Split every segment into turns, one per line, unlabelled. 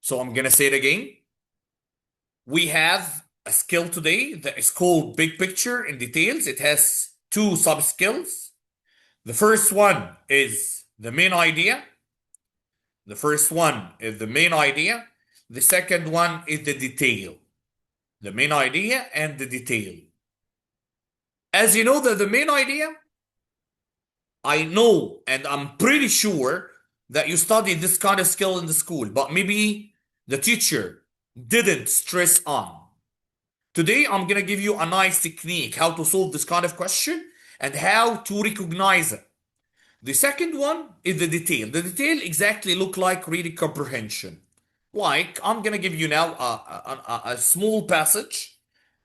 So I'm gonna say it again. We have a skill today that is called big picture in details. It has two sub skills. The first one is the main idea. The first one is the main idea. The second one is the detail. The main idea and the detail. As you know, the main idea, I know and I'm pretty sure that you studied this kind of skill in the school, but maybe the teacher didn't stress on. Today, I'm going to give you a nice technique how to solve this kind of question and how to recognize it. The second one is the detail. The detail exactly look like reading comprehension. Like, I'm going to give you now a small passage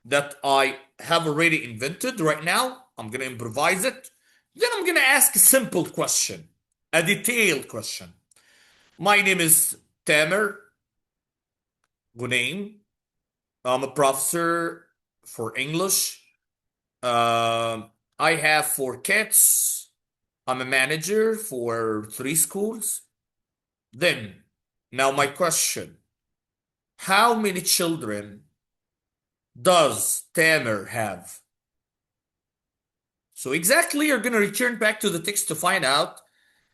that I have already invented right now. I'm going to improvise it. Then I'm going to ask a simple question, a detailed question. My name is Tamer Gunaim. I'm a professor for English. I have 4 kids. I'm a manager for 3 schools. Then, now my question. How many children does Tamer have? So exactly you're going to return back to the text to find out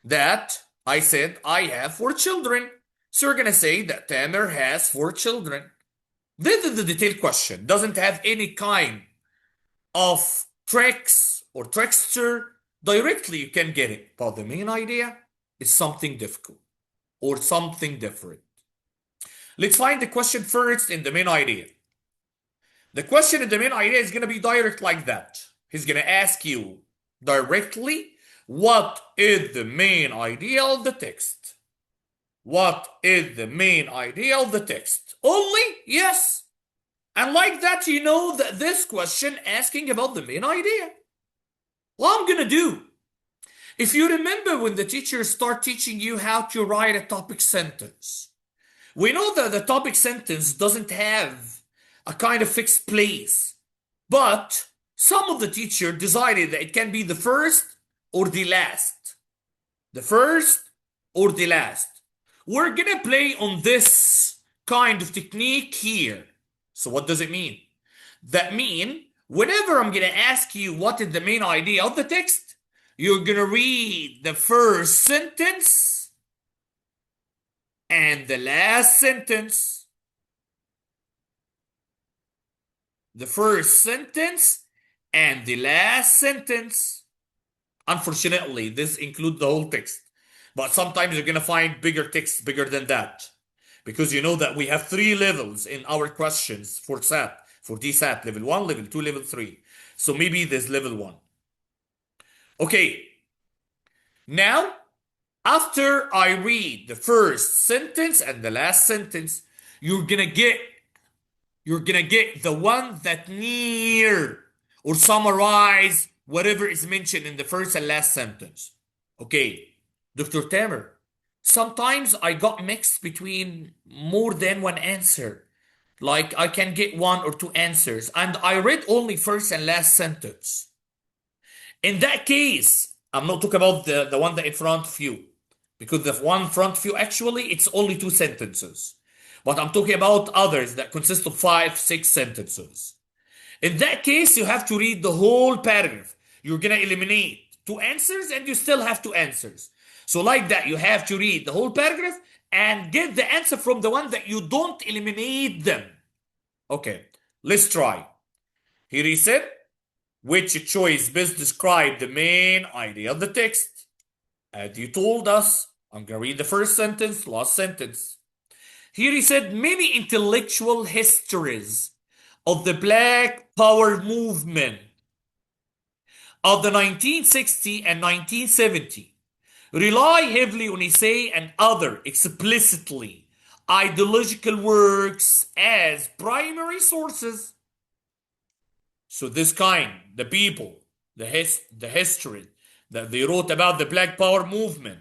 that I said I have 4 children. So you're going to say that Tamer has 4 children. This is the detailed question. Doesn't have any kind of tricks or trickster. Directly you can get it. But the main idea is something difficult or something different. Let's find the question first in the main idea. The question in the main idea is going to be direct like that. He's going to ask you directly, what is the main idea of the text? What is the main idea of the text? Only yes. And like that, you know that this question asking about the main idea. What I'm going to do, if you remember when the teachers start teaching you how to write a topic sentence, we know that the topic sentence doesn't have a kind of fixed place, but some of the teacher decided that it can be the first or the last. The first or the last. We're gonna play on this kind of technique here. So what does it mean? That mean whenever I'm gonna ask you what is the main idea of the text, you're gonna read the first sentence and the last sentence. The first sentence and the last sentence. Unfortunately, this includes the whole text. But sometimes you're going to find bigger text, bigger than that. Because you know that we have 3 levels in our questions for SAT, for DSAT, level 1, level 2, level 3. So maybe there's level 1. Okay. Now, after I read the first sentence and the last sentence, you're going to get the one that near or summarize whatever is mentioned in the first and last sentence. Okay, Dr. Tamer, sometimes I got mixed between more than one answer. Like I can get 1 or 2 answers, and I read only first and last sentence. In that case, I'm not talking about the one that in front of you, because the one in front of you actually it's only 2 sentences. But I'm talking about others that consist of 5, 6 sentences. In that case, you have to read the whole paragraph. You're going to eliminate 2 answers and you still have 2 answers. So like that, you have to read the whole paragraph and get the answer from the one that you don't eliminate them. Okay, let's try. Here he said, which choice best describe the main idea of the text? As you told us, I'm going to read the first sentence, last sentence. Here he said, many intellectual histories of the Black Power movement of the 1960 and 1970 rely heavily on essay and other explicitly ideological works as primary sources. So this kind, the people, the history that they wrote about the Black Power movement,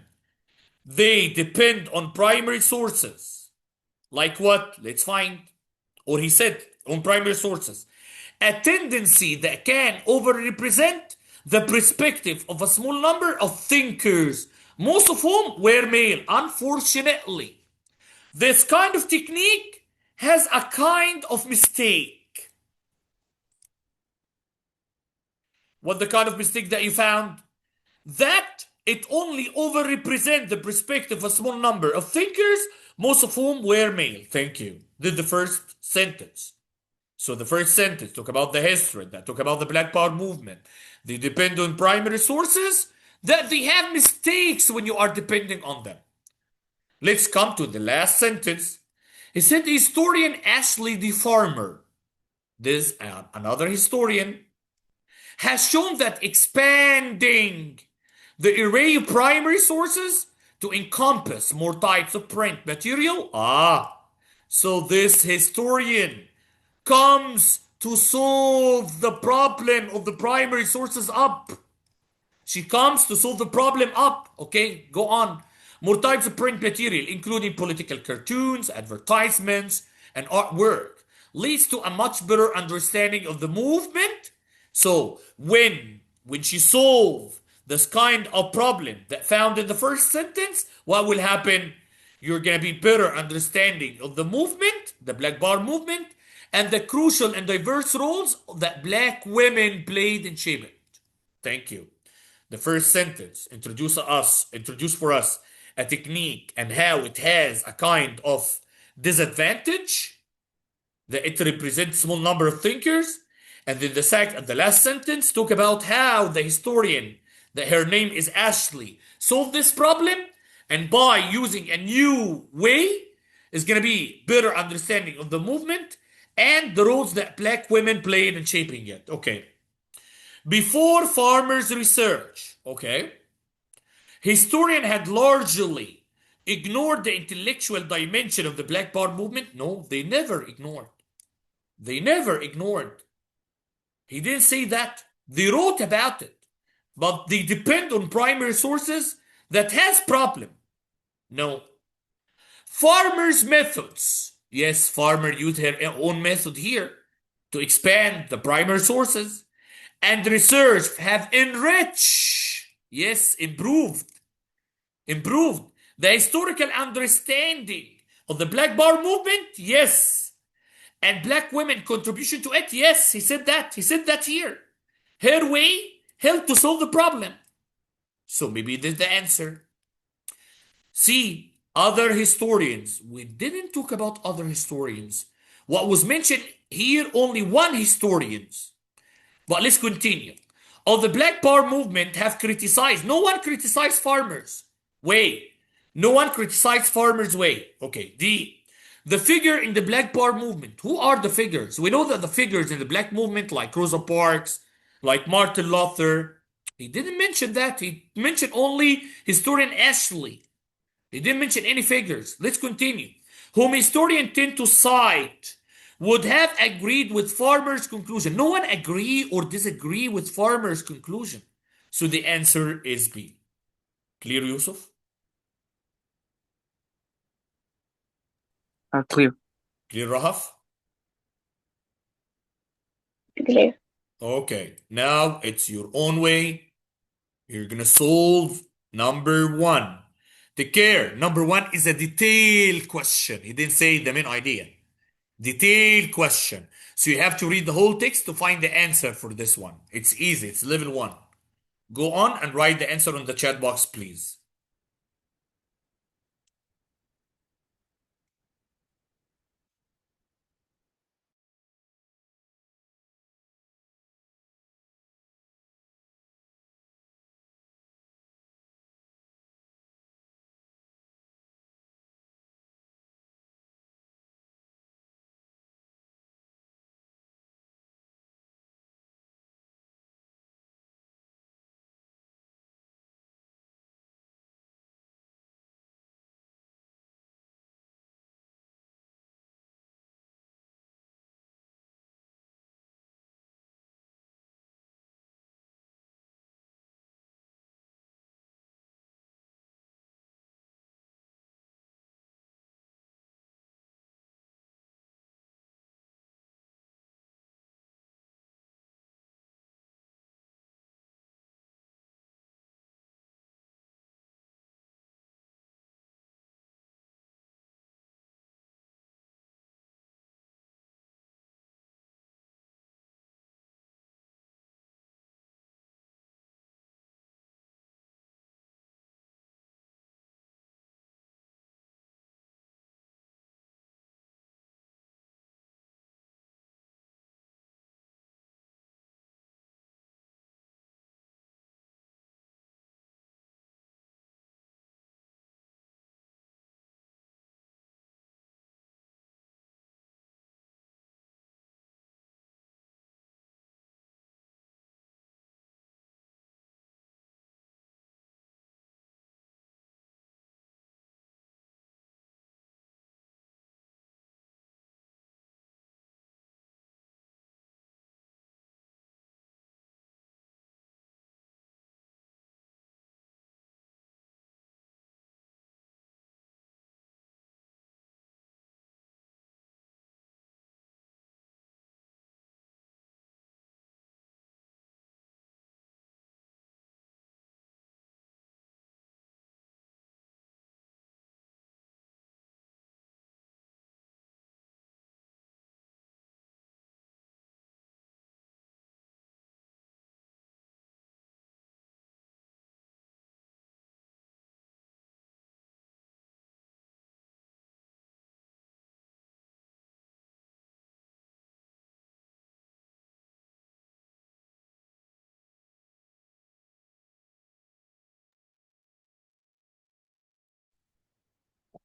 they depend on primary sources. Like what? Let's find. Or he said, on primary sources. A tendency that can overrepresent the perspective of a small number of thinkers, most of whom were male, unfortunately. This kind of technique has a kind of mistake. What the kind of mistake that you found? That it only overrepresents the perspective of a small number of thinkers, most of whom were male. Thank you. This is the first sentence. So the first sentence talk about the history, that talk about the Black Power movement. They depend on primary sources, that they have mistakes when you are depending on them. Let's come to the last sentence. He said the historian Ashley D. Farmer, this another historian, has shown that expanding the array of primary sources to encompass more types of print material. So this historian comes to solve the problem of the primary sources up. She comes to solve the problem up. Okay, go on. More types of print material, including political cartoons, advertisements, and artwork, leads to a much better understanding of the movement. So when she solves this kind of problem that found in the first sentence, what will happen? You're gonna be better understanding of the movement, the Black Power movement, and the crucial and diverse roles that black women played in shaping it. Thank you. The first sentence introduce for us a technique and how it has a kind of disadvantage, that it represents small number of thinkers. And then the last sentence talk about how the historian, that her name is Ashley, solved this problem, and by using a new way is going to be better understanding of the movement and the roles that black women played in shaping it. Okay. Before Farmer's research, okay, historian had largely ignored the intellectual dimension of the Black Power movement. No, they never ignored. They never ignored. He didn't say that. They wrote about it, but they depend on primary sources that has problem. No. Farmer's methods. Yes, Farmer used her own method here to expand the primary sources, and research have enriched, yes, improved the historical understanding of the Black Power movement, yes, and black women contribution to it, yes. He said that here. Her way helped to solve the problem. So maybe this is the answer. See, other historians, we didn't talk about other historians. What was mentioned here, only one historians. But let's continue. All the Black Power movement have criticized. No one criticized farmers' way. No one criticized farmers' way. Okay. The figure in the Black Power movement. Who are the figures? We know that the figures in the Black movement, like Rosa Parks, like Martin Luther, he didn't mention that. He mentioned only historian Ashley. He didn't mention any figures. Let's continue. Whom historians tend to cite would have agreed with Farmer's conclusion. No one agree or disagree with Farmer's conclusion. So the answer is B. Clear, Yusuf?
Clear.
Clear, Rahaf?
Clear.
Okay, now it's your own way. You're gonna solve number one. Take care. Number one is a detailed question. He didn't say the main idea. Detailed question. So you have to read the whole text to find the answer for this one. It's easy. It's level one. Go on and write the answer on the chat box, please.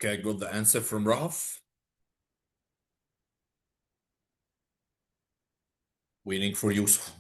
Okay, got the answer from Rahaf. Waiting for Yusuf.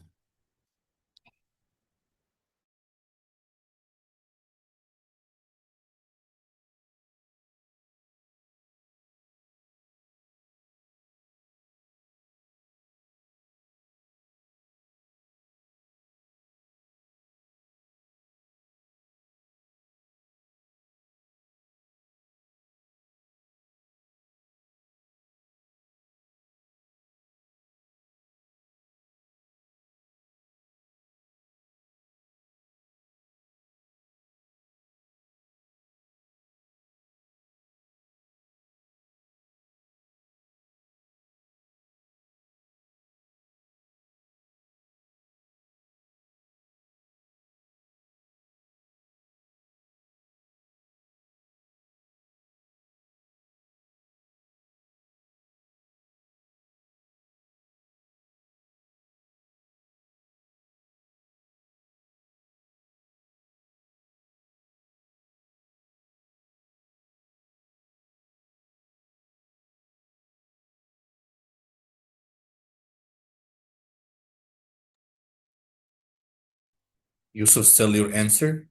Yusuf, still your answer?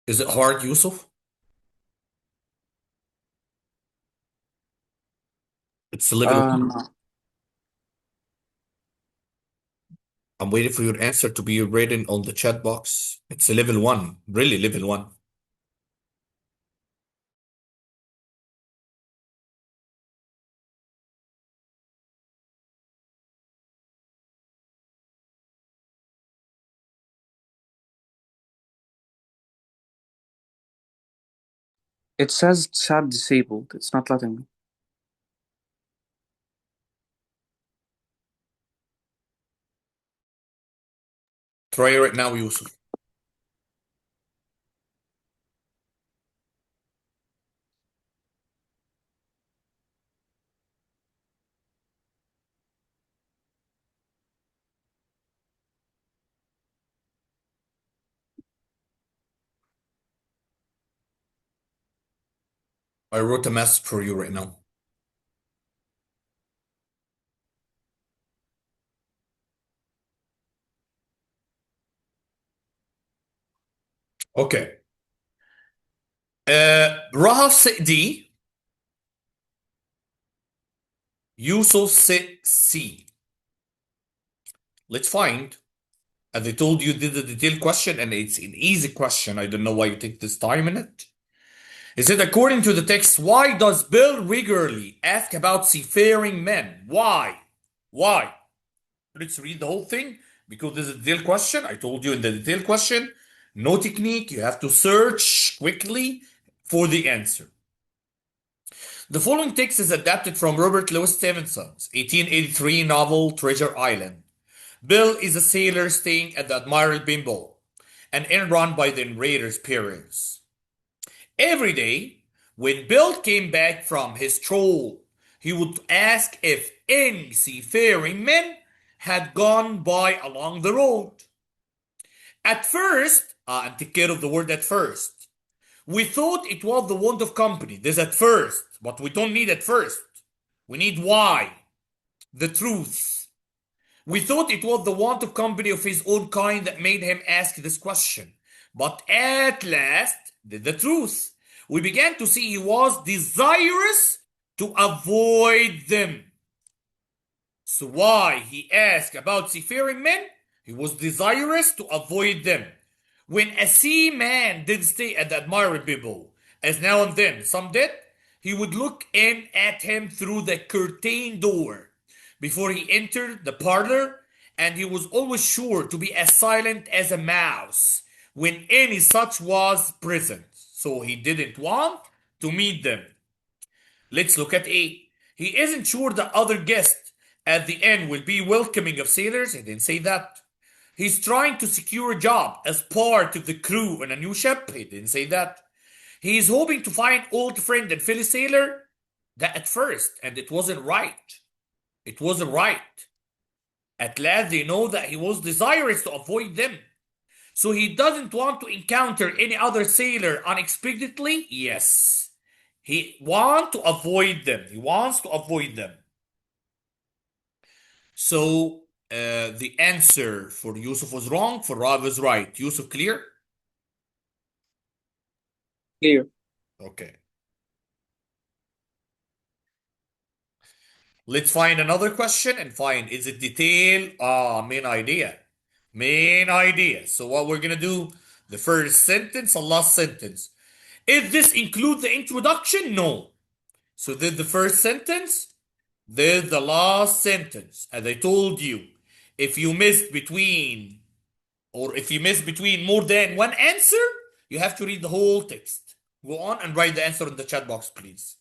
Is it hard, Yusuf? It's a level one.
No.
I'm waiting for your answer to be written on the chat box. It's a level one, really level one.
It says chat disabled. It's not letting me.
Try it right now, Yusuf. I wrote a message for you right now. Okay. Rahaf said D. Yusuf said C. Let's find. As I told you, did a detailed question, and it's an easy question. I don't know why you take this time in it. Is it according to the text? Why does Bill regularly ask about seafaring men? Why? Why? Let's read the whole thing because this is a detailed question. I told you in the detailed question, no technique. You have to search quickly for the answer. The following text is adapted from Robert Louis Stevenson's 1883 novel Treasure Island. Bill is a sailor staying at the Admiral Benbow, an inn run by the narrator's parents. Every day, when Bill came back from his stroll, he would ask if any seafaring men had gone by along the road. At first, and take care of the word at first, we thought it was the want of company. This at first, but we don't need at first. We need why, the truth. We thought it was the want of company of his own kind that made him ask this question. But at last, the truth. We began to see he was desirous to avoid them. So why he asked about seafaring men? He was desirous to avoid them. When a seaman did stay at the Admiral Benbow, as now and then some did, he would look in at him through the curtain door before he entered the parlor, and he was always sure to be as silent as a mouse when any such was present. So he didn't want to meet them. Let's look at A. He isn't sure the other guests at the end will be welcoming of sailors. He didn't say that. He's trying to secure a job as part of the crew on a new ship. He didn't say that. He is hoping to find old friend and fellow sailor that at first, and it wasn't right. It wasn't right. At last, they know that he was desirous to avoid them. So he doesn't want to encounter any other sailor unexpectedly? Yes. He wants to avoid them. He wants to avoid them. So the answer for Yusuf was wrong, for Rav was right. Yusuf, clear?
Clear.
Okay. Let's find another question and find, is it detail? Main idea. Main idea. So what we're gonna do, the first sentence and last sentence. If this include the introduction? No. So did the first sentence, did the last sentence. As I told you, if you missed between, or if you miss between more than one answer, you have to read the whole text. Go on and write the answer in the chat box, please.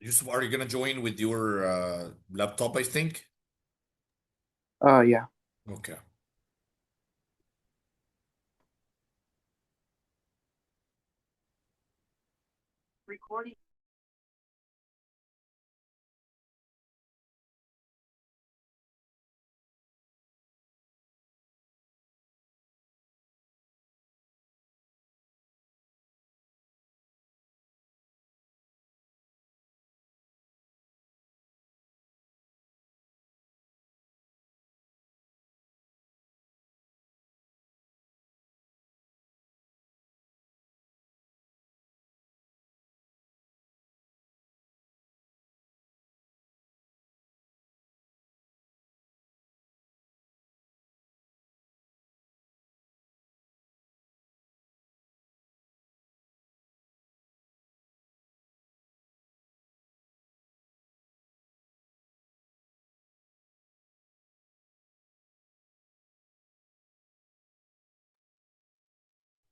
Yusuf, are you gonna join with your laptop, I think?
Yeah.
Okay.
Recording.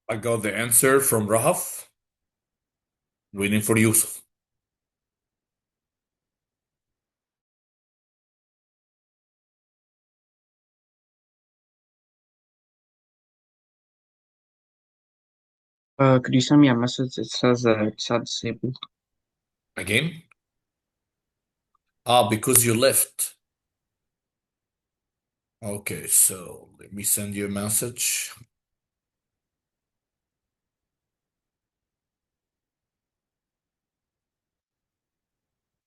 I got the answer from Rahaf. Waiting for Yusuf.
Could you send me a message? It says chat disabled.
Again? Because you left. Okay, so let me send you a message.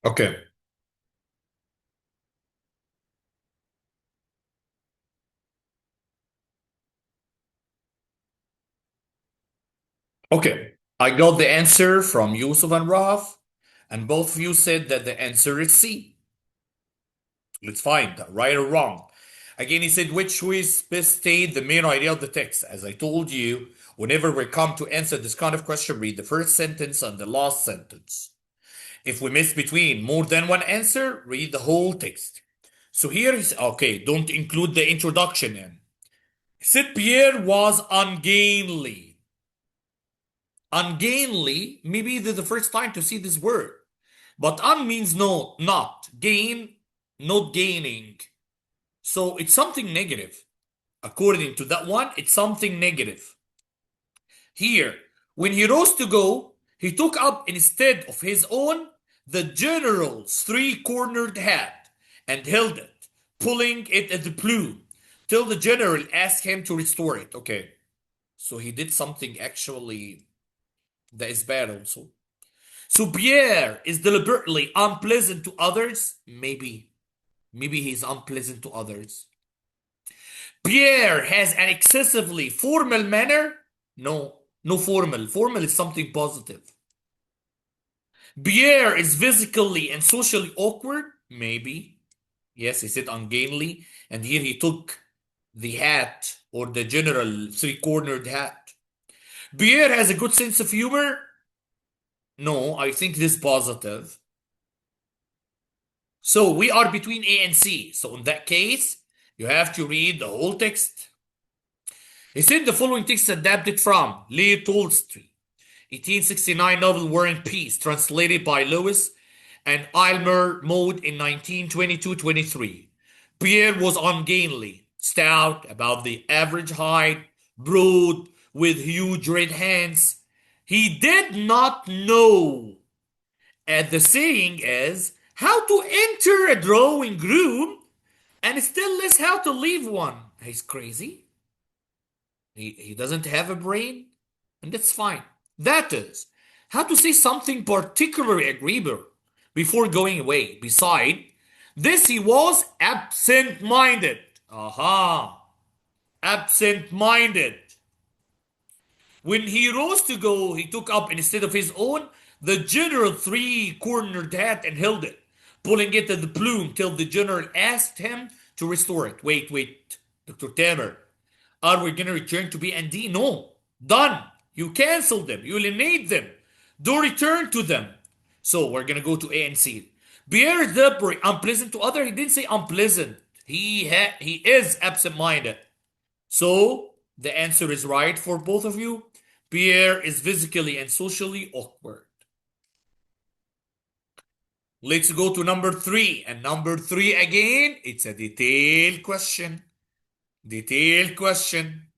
Okay. Okay. I got the answer from Yusuf and Rahaf, and both of you said that the answer is C. Let's find that, right or wrong. Again, he said, which choice best state the main idea of the text? As I told you, whenever we come to answer this kind of question, read the first sentence and the last sentence. If we miss between more than one answer, read the whole text. So here is, okay, don't include the introduction in. He said Pierre was ungainly. Ungainly, maybe this is the first time to see this word. But un means no, not. Gain, not gaining. So it's something negative. According to that one, it's something negative. Here, when he rose to go, he took up instead of his own the general's three-cornered hat and held it, pulling it at the plume, till the general asked him to restore it. Okay, so he did something actually that is bad also. So Pierre is deliberately unpleasant to others? Maybe. Maybe he's unpleasant to others. Pierre has an excessively formal manner? No, no formal. Formal is something positive. Pierre is physically and socially awkward? Maybe. Yes, he said ungainly, and here he took the hat or the general three-cornered hat. Pierre has a good sense of humor? No, I think this is positive. So we are between A and C. So in that case, you have to read the whole text. He said the following text adapted from Leo Tolstoy, 1869 novel War and Peace, translated by Lewis and Aylmer Maude in 1922-23. Pierre was ungainly, stout, about the average height, broad, with huge red hands. He did not know, as the saying is, how to enter a drawing room and still less how to leave one. He's crazy. He doesn't have a brain, and that's fine. That is, how to say something particularly agreeable before going away. Beside this, he was absent-minded. Aha! Absent-minded. When he rose to go, he took up instead of his own the general three-cornered hat and held it, pulling it at the plume till the general asked him to restore it. Wait, Dr. Tamer. Are we going to return to B and D? No. Done. You cancel them. You eliminate them. Don't return to them. So we're going to go to A and C. Pierre is deliberate, unpleasant to other. He didn't say unpleasant. He is absent-minded. So the answer is right for both of you. Pierre is physically and socially awkward. Let's go to number 3. And number 3 again, it's a detailed question. Detailed question.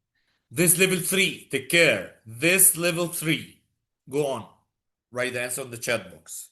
This level 3, take care. This level 3. Go on. Write the answer on the chat box.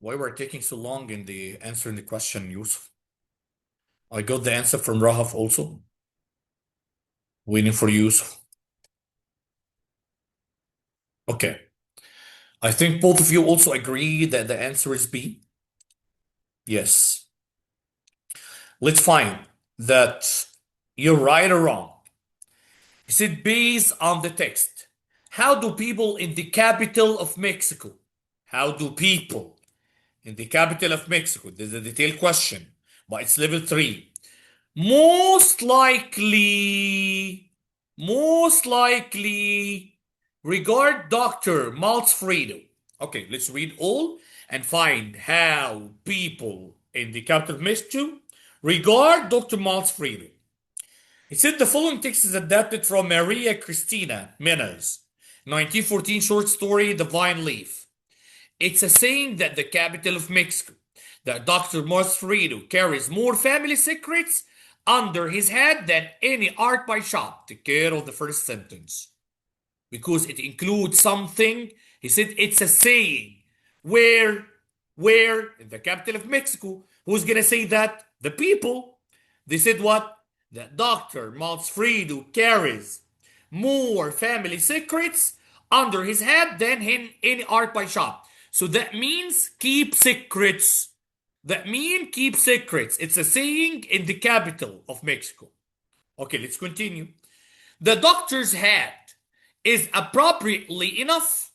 Why we're taking so long in the answering the question, Yusuf? I got the answer from Rahaf also. Waiting for Yusuf. Okay. I think both of you also agree that the answer is B. Yes. Let's find that you're right or wrong. Is it based on the text? How do people in the capital of Mexico? How do people in the capital of Mexico? This is a detailed question, but it's level 3. Most likely regard Dr. Maltzfredo. Okay, let's read all and find how people in the capital of Mexico regard Dr. Maltzfredo. It said the following text is adapted from Maria Cristina Mena's 1914 short story, The Vine Leaf. It's a saying that the capital of Mexico, that Dr. Maltzfredo carries more family secrets under his head than any art by shop. Take care of the first sentence. Because it includes something. He said it's a saying. Where in the capital of Mexico, who's gonna say that? The people. They said what? That Dr. Maltzfredo carries more family secrets under his head than in any art by shop. So that means keep secrets. That means keep secrets. It's a saying in the capital of Mexico. Okay, let's continue. The doctor's hat is appropriately enough,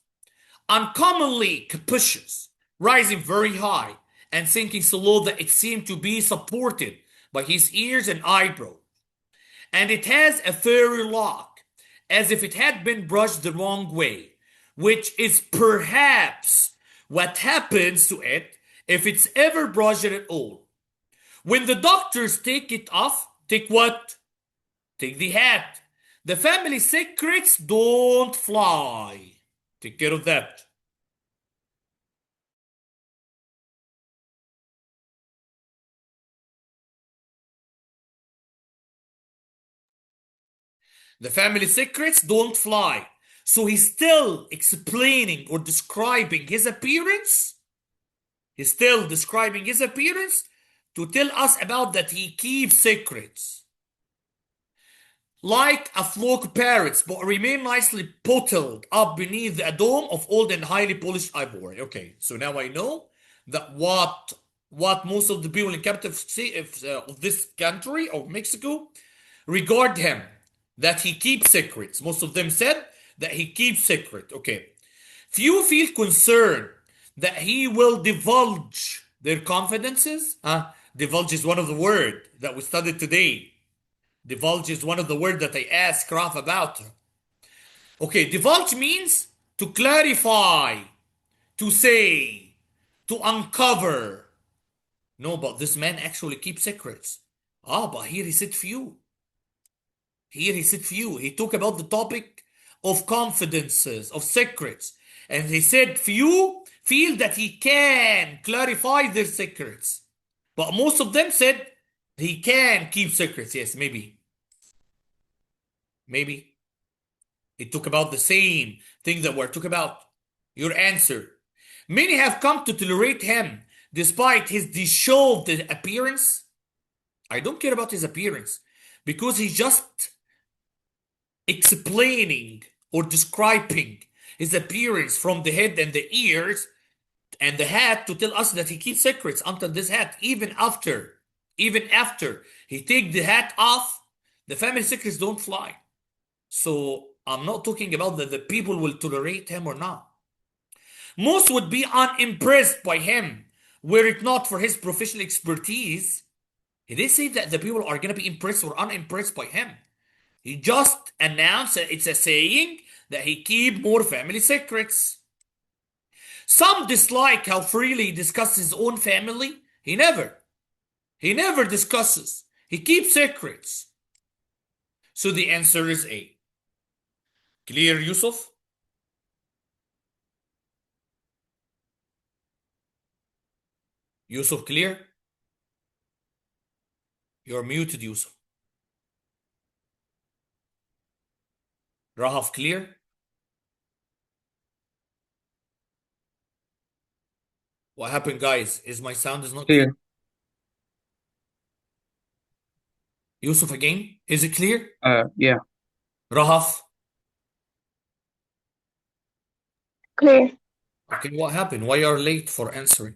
uncommonly capacious, rising very high and sinking so low that it seemed to be supported by his ears and eyebrow. And it has a furry lock, as if it had been brushed the wrong way, which is perhaps what happens to it if it's ever brushed at all. When the doctors take it off, take what? Take the hat. The family secrets don't fly. Take care of that. The family secrets don't fly. So he's still explaining or describing his appearance. He's still describing his appearance to tell us about that he keeps secrets. Like a flock of parrots, but remain nicely bottled up beneath a dome of old and highly polished ivory. Okay, so now I know that what most of the people in capital of this country of Mexico regard him, that he keeps secrets. Most of them said that he keeps secret. Okay, few feel concerned that he will divulge their confidences. Divulge is one of the word that we studied today. Divulge is one of the words that I asked Raf about. Okay, divulge means to clarify, to say, to uncover. No, but this man actually keeps secrets. But here he said few. Here he said few. He talked about the topic of confidences, of secrets. And he said few feel that he can clarify their secrets. But most of them said he can keep secrets. Yes, maybe. Maybe. It took about the same thing that we're talking about. Your answer. Many have come to tolerate him despite his disheveled appearance. I don't care about his appearance because he's just explaining or describing his appearance from the head and the ears and the hat to tell us that he keeps secrets under this hat. Even after he take the hat off, the family secrets don't fly. So I'm not talking about that the people will tolerate him or not. Most would be unimpressed by him were it not for his professional expertise. He didn't say that the people are going to be impressed or unimpressed by him. He just announced that it's a saying that he keep more family secrets. Some dislike how freely he discusses his own family. He never discusses. He keeps secrets. So the answer is A. Clear, Yusuf? Yusuf, clear? You're muted, Yusuf. Rahaf, clear? What happened, guys? Is my sound is not clear?
Clear.
Yusuf again? Is it clear?
Yeah.
Rahaf?
Clear.
Okay, what happened? Why are late for answering?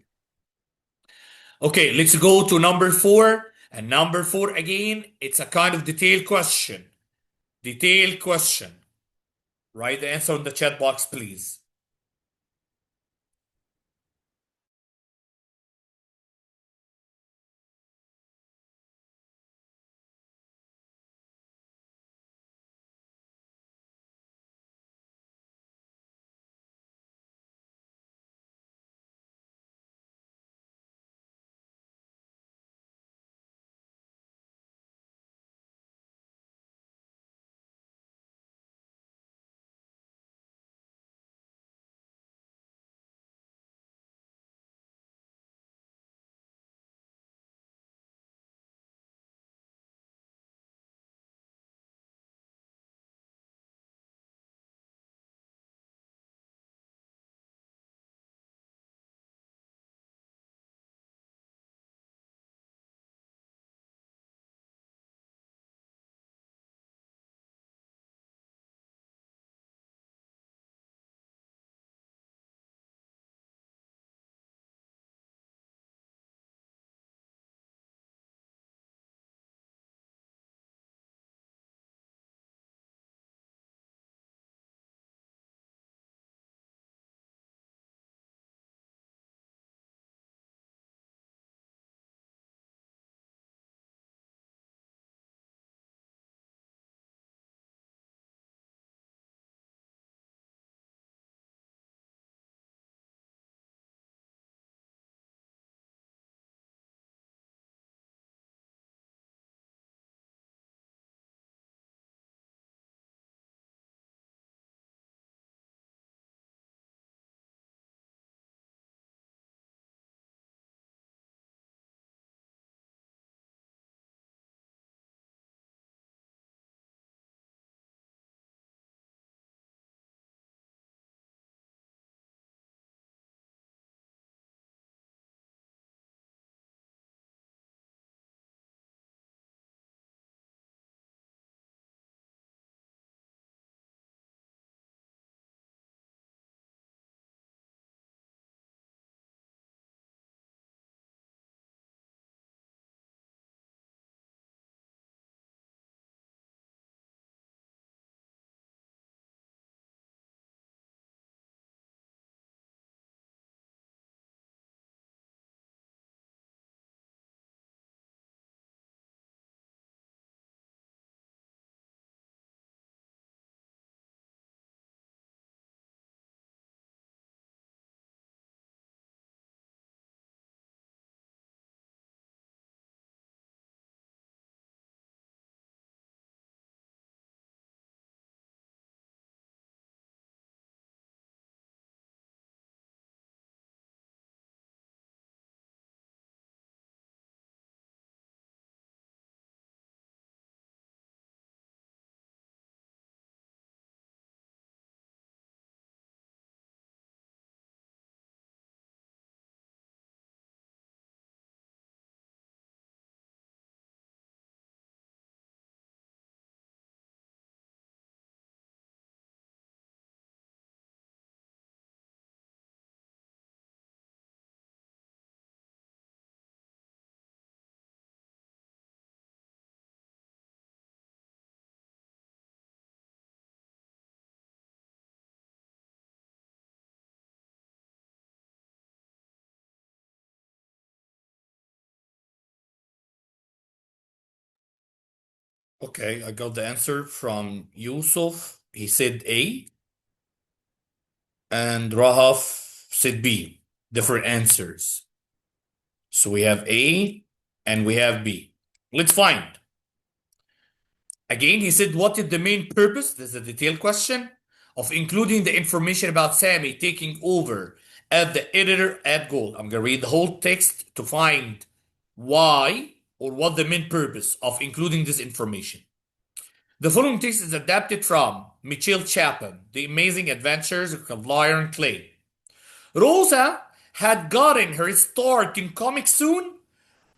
Okay, let's go to number 4. And number 4 again, it's a kind of detailed question. Detailed question. Write the answer in the chat box, please. Okay, I got the answer from Yusuf. He said A. And Rahaf said B. Different answers. So we have A and we have B. Let's find. Again, he said, what is the main purpose? This is a detailed question of including the information about Sammy taking over as the editor at Gold. I'm going to read the whole text to find why or what the main purpose of including this information. The following text is adapted from Michael Chapin, The Amazing Adventures of Lion Clay. Rosa had gotten her start in comics soon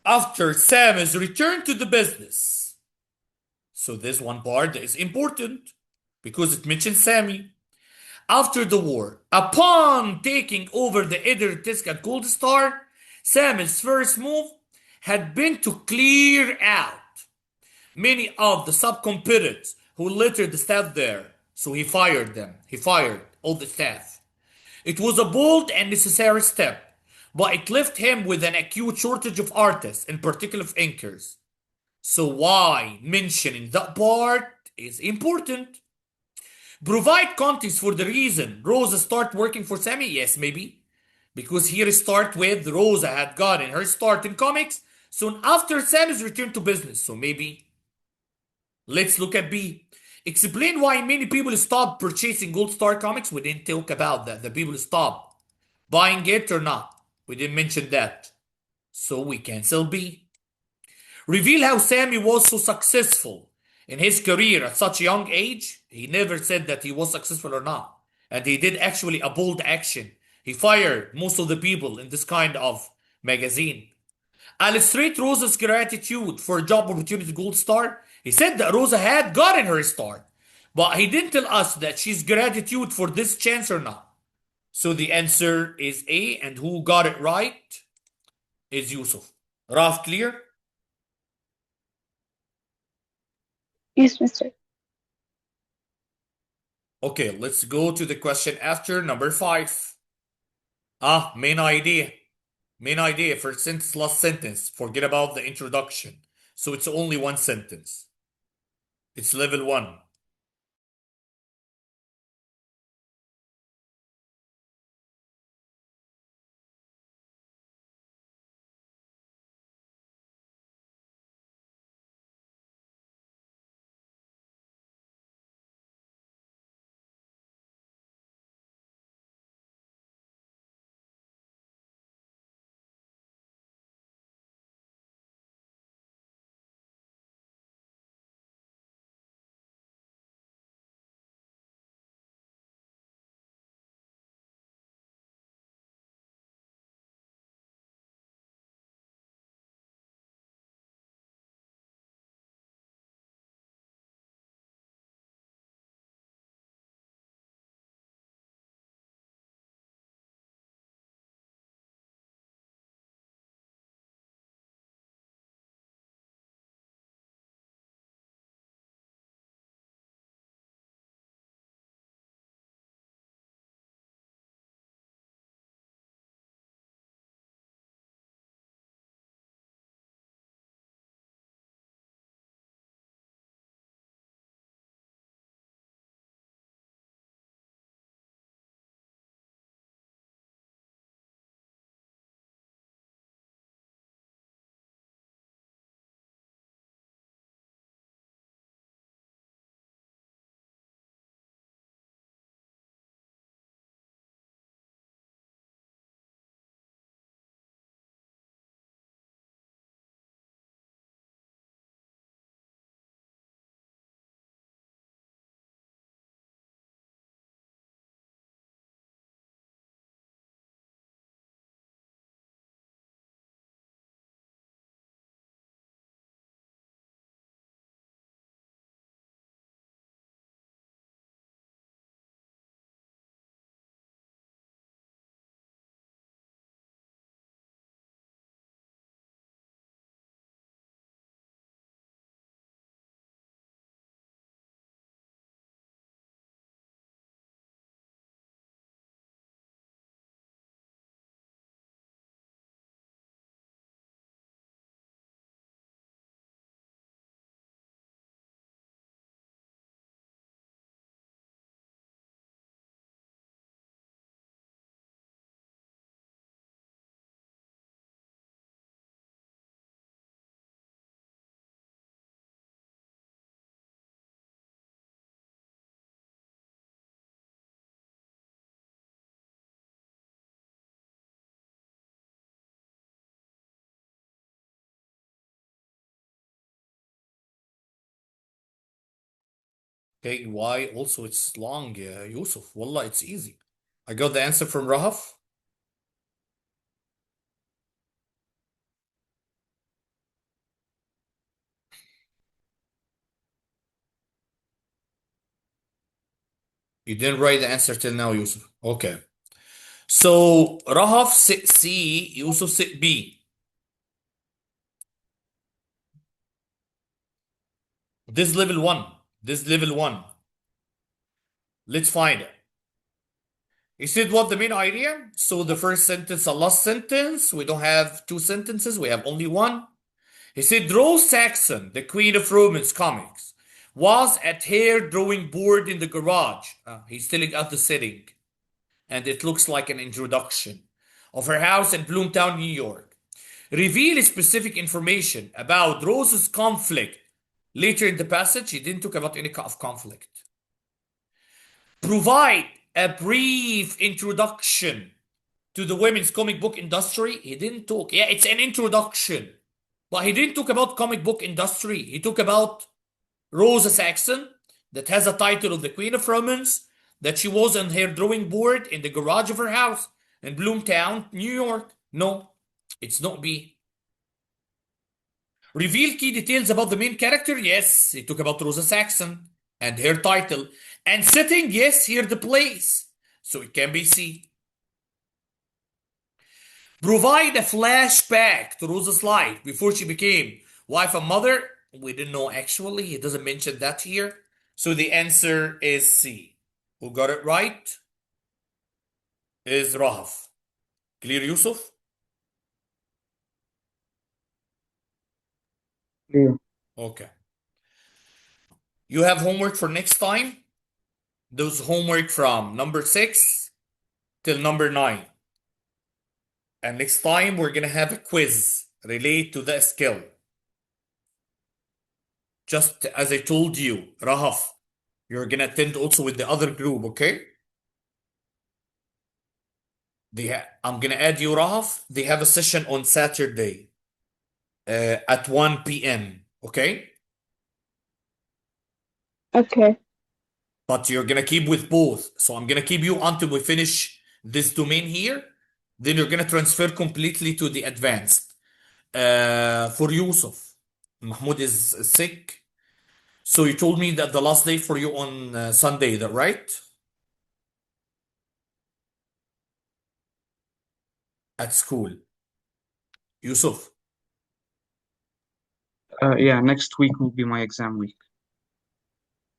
after Sam's return to the business. So this one part is important because it mentions Sammy. After the war, upon taking over the editor desk at Gold Star, Sam's first move had been to clear out many of the sub-competitors who littered the staff there. So he fired them. He fired all the staff. It was a bold and necessary step, but it left him with an acute shortage of artists, in particular of inkers. So why mentioning that part is important. Provide context for the reason Rosa start working for Sammy? Yes, maybe. Because here start with Rosa had gotten her start in comics soon after Sammy's return to business. So maybe. Let's look at B. Explain why many people stop purchasing Gold Star comics. We didn't talk about that. The people stop buying it or not. We didn't mention that. So we cancel B. Reveal how Sammy was so successful in his career at such a young age. He never said that he was successful or not. And he did actually a bold action. He fired most of the people in this kind of magazine. Illustrate Rosa's gratitude for a job opportunity at Gold Star. He said that Rosa had gotten her start, but he didn't tell us that she's gratitude for this chance or not. So the answer is A, and who got it right is Yusuf. Raf, clear?
Yes, mister.
Okay, let's go to the question after number 5. Main idea. Main idea, first sentence, last sentence. Forget about the introduction. So it's only one sentence. It's level 1. Okay, why also it's long, Yusuf? Wallah, it's easy. I got the answer from Rahaf. You didn't write the answer till now, Yusuf. Okay. So Rahaf sit C, Yusuf sit B. This level 1. This level 1. Let's find it. He said what the main idea? So the first sentence and last sentence, we don't have two sentences, we have only one. He said Rose Saxon, the queen of romance comics, was at her drawing board in the garage. He's telling us the setting. And it looks like an introduction of her house in Bloomtown, New York. Reveal specific information about Rose's conflict. Later in the passage, he didn't talk about any kind of conflict. Provide a brief introduction to the women's comic book industry. He didn't talk. Yeah, it's an introduction. But he didn't talk about comic book industry. He talked about Rosa Saxon, that has a title of the Queen of Romance, that she was on her drawing board in the garage of her house in Bloomtown, New York. No, it's not B. Reveal key details about the main character. Yes, he talked about Rosa Saxon and her title. And setting, yes, here the place. So it can be C. Provide a flashback to Rosa's life before she became wife and mother. We didn't know actually. He doesn't mention that here. So the answer is C. Who got it right? Is Rahaf. Clear, Yusuf?
Yeah.
Okay. You have homework for next time. Those homework from number 6 till number 9. And next time we're gonna have a quiz related to that skill. Just as I told you, Rahaf, you're gonna attend also with the other group, okay? I'm gonna add you, Rahaf. They have a session on Saturday at 1 p.m. Okay?
Okay.
But you're gonna keep with both. So I'm gonna keep you until we finish this domain here. Then you're gonna transfer completely to the advanced. For Yusuf, Mahmoud is sick. So you told me that the last day for you on Sunday, that right? At school. Yusuf.
Yeah, next week will be my exam week.